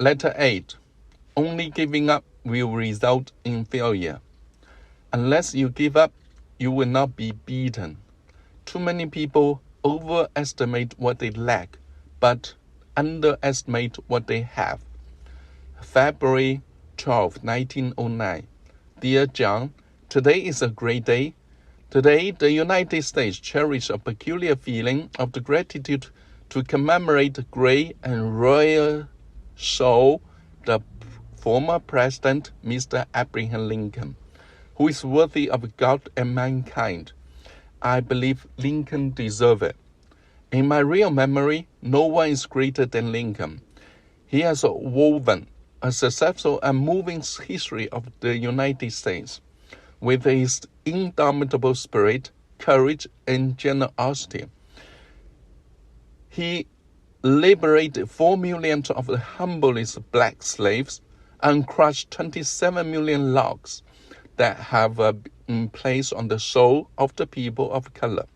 Letter 8. Only giving up will result in failure. Unless you give up, you will not be beaten. Too many people overestimate what they lack, but underestimate what they have. February 12, 1909. Dear John, today is a great day. Today, the United States cherish a peculiar feeling of the gratitude to commemorate the great and royal soul, the former President, Mr. Abraham Lincoln, who is worthy of God and mankind. I believe Lincoln deserved it. In my real memory, no one is greater than Lincoln. He has woven a successful and moving history of the United States. With his indomitable spirit, courage, and generosity, he liberated 4 million of the humblest black slaves and crushed 27 million logs that have been placed on the soul of the people of color.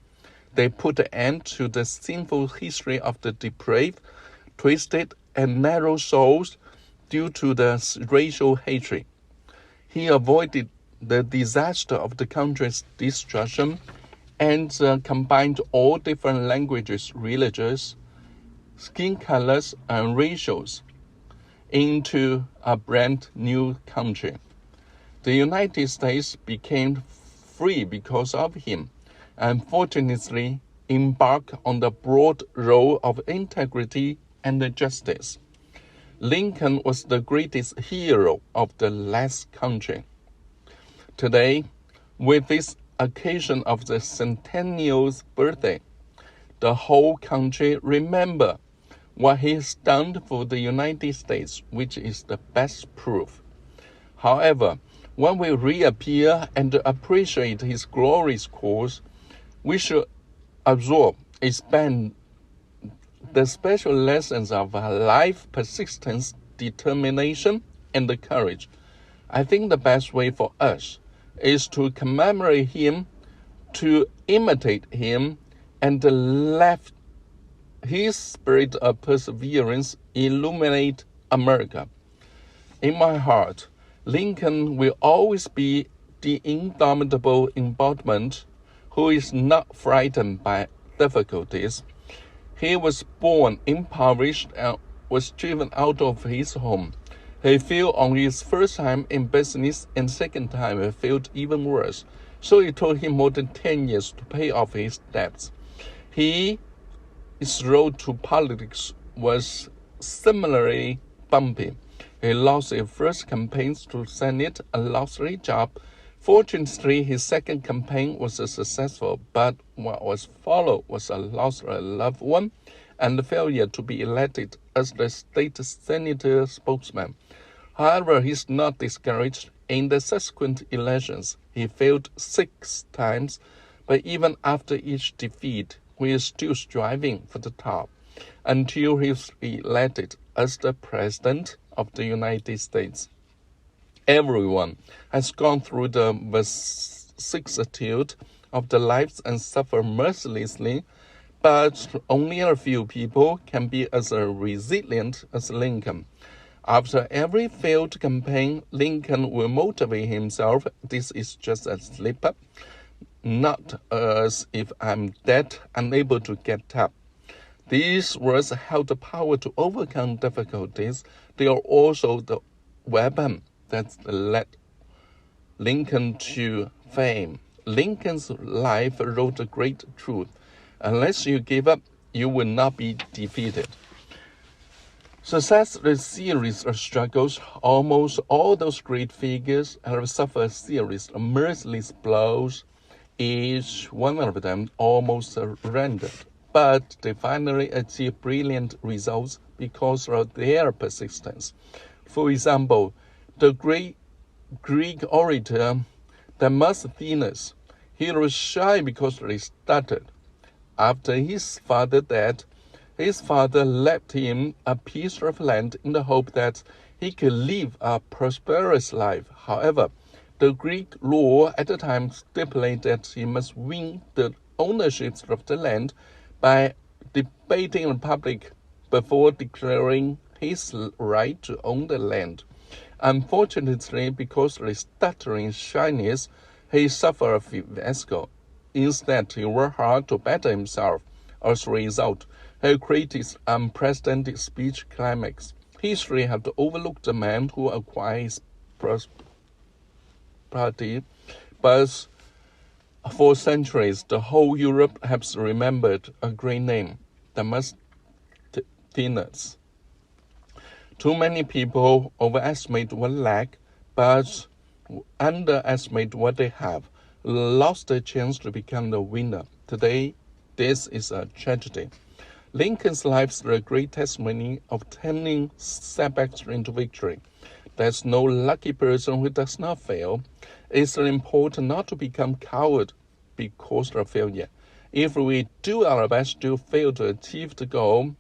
They put an end to the sinful history of the depraved, twisted, and narrow souls due to the racial hatred. He avoided the disaster of the country's destruction and combined all different languages, religions, skin colors, and racials into a brand new country. The United States became free because of him, and fortunately embarked on the broad road of integrity and justice. Lincoln was the greatest hero of the last country. Today, with this occasion of the centennial's birthday, the whole country remember what he has done for the United States, which is the best proof. However, when we reappear and appreciate his glorious cause, we should absorb, expand the special lessons of life, persistence, determination, and the courage. I think the best way for us is to commemorate him, to imitate him, and let his spirit of perseverance illuminate America. In my heart, Lincoln will always be the indomitable embodiment who is not frightened by difficulties. He was born impoverished and was driven out of his home. He failed on his first time in business, and second time he failed even worse. So it took him more than 10 years to pay off his debts. His road to politics was similarly bumpy. He lost his first campaign to Senate and lost his job. Fortunately, his second campaign was successful, but what was followed was a loss of a loved one and the failure to be elected as the state senator spokesman. However, he is not discouraged. In the subsequent elections, he failed 6 times, but even after each defeat, he is still striving for the top until he is elected as the President of the United States. Everyone has gone through the vicissitude of the lives and suffer mercilessly, but only a few people can be as resilient as Lincoln. After every failed campaign, Lincoln will motivate himself. This is just a slip-up, not as if I'm dead, unable to get up. These words have the power to overcome difficulties. They are also the weapon that led Lincoln to fame. Lincoln's life wrote a great truth. Unless you give up, you will not be defeated. Success is a series of struggles. Almost all those great figures have suffered a series of merciless blows, each one of them almost surrendered. But they finally achieved brilliant results because of their persistence. For example, the great Greek orator Demosthenes, he was shy because he stuttered. After his father died, his father left him a piece of land in the hope that he could live a prosperous life. However, the Greek law at the time stipulated that he must win the ownership of the land by debating in public before declaring his right to own the land. Unfortunately, because of his stuttering shyness, he suffered a fiasco. Instead, he worked hard to better himself. As a result, he created unprecedented speech climax. History had overlooked the man who acquired his prosperity, but for centuries, the whole Europe has remembered a great name, Demosthenes. Too many people overestimate what they lack, but underestimate what they have, lost the chance to become the winner. Today, this is a tragedy. Lincoln's life is a great testimony of turning setbacks into victory. There's no lucky person who does not fail. It's important not to become coward because of failure. If we do our best to fail to achieve the goal,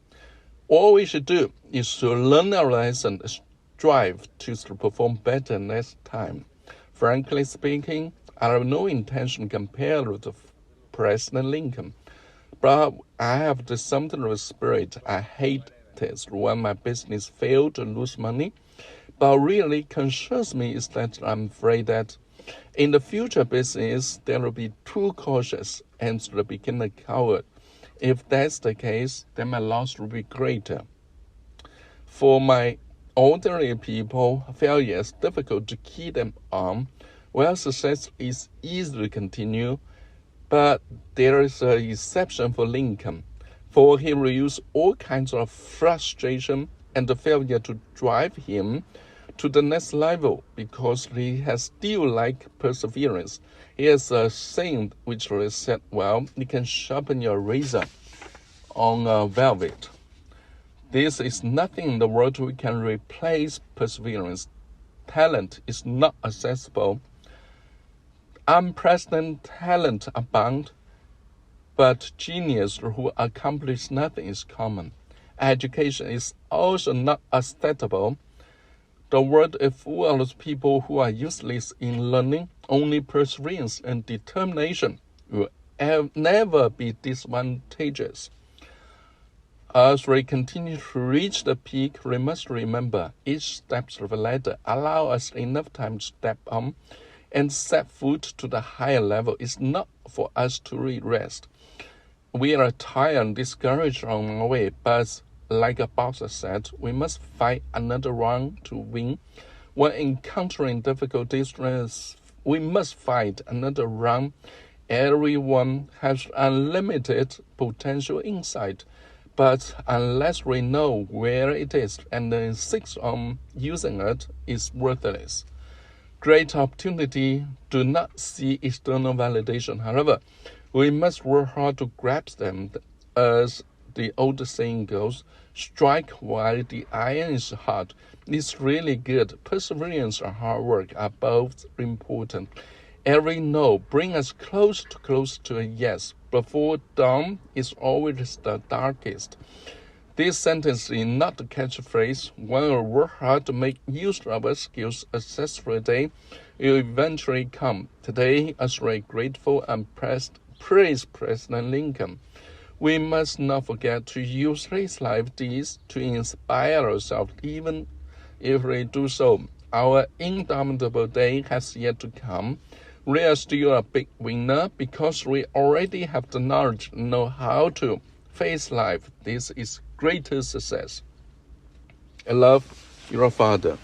all we should do is to learn our lesson and strive to perform better next time. Frankly speaking, I have no intention compared with President Lincoln, but I have the something of a spirit. I hate it when my business fails to lose money, but really concerns me is that I'm afraid that in the future business, there will be too cautious and to become a coward. If that's the case, then my loss will be greater. For my ordinary people, failure is difficult to keep them on, while success is easy to continue. But there is an exception for Lincoln, for he will use all kinds of frustration and failure to drive him to the next level, because he has still like perseverance. He has a saying which is said, well, you can sharpen your razor on velvet. This is nothing in the world we can replace perseverance. Talent is not accessible. Unprecedented talent abound, but genius who accomplish nothing is common. Education is also not acceptable. The world is full of people who are useless in learning. Only perseverance and determination will never be disadvantageous. As we continue to reach the peak, we must remember each step of the ladder allows us enough time to step on and set foot to the higher level. It's not for us to rest. We are tired and discouraged on our way, but like a boxer said, we must fight another round to win. When encountering difficulties, we must fight another round. Everyone has unlimited potential inside, but unless we know where it is and insist on using it, it's worthless. Great opportunity do not see external validation. However, we must work hard to grasp them. As the old saying goes, strike while the iron is hot. It's really good. Perseverance and hard work are both important. Every no brings us close to a yes. Before dawn is always the darkest. This sentence is not a catchphrase. When we work hard to make use of our skills, a successful day will eventually come. Today, as we are grateful and praise President Lincoln, we must not forget to use his life deeds to inspire ourselves. Even if we do so, our indomitable day has yet to come. We are still a big winner because we already have the knowledge and know how to face life. This is greater success. I love your father.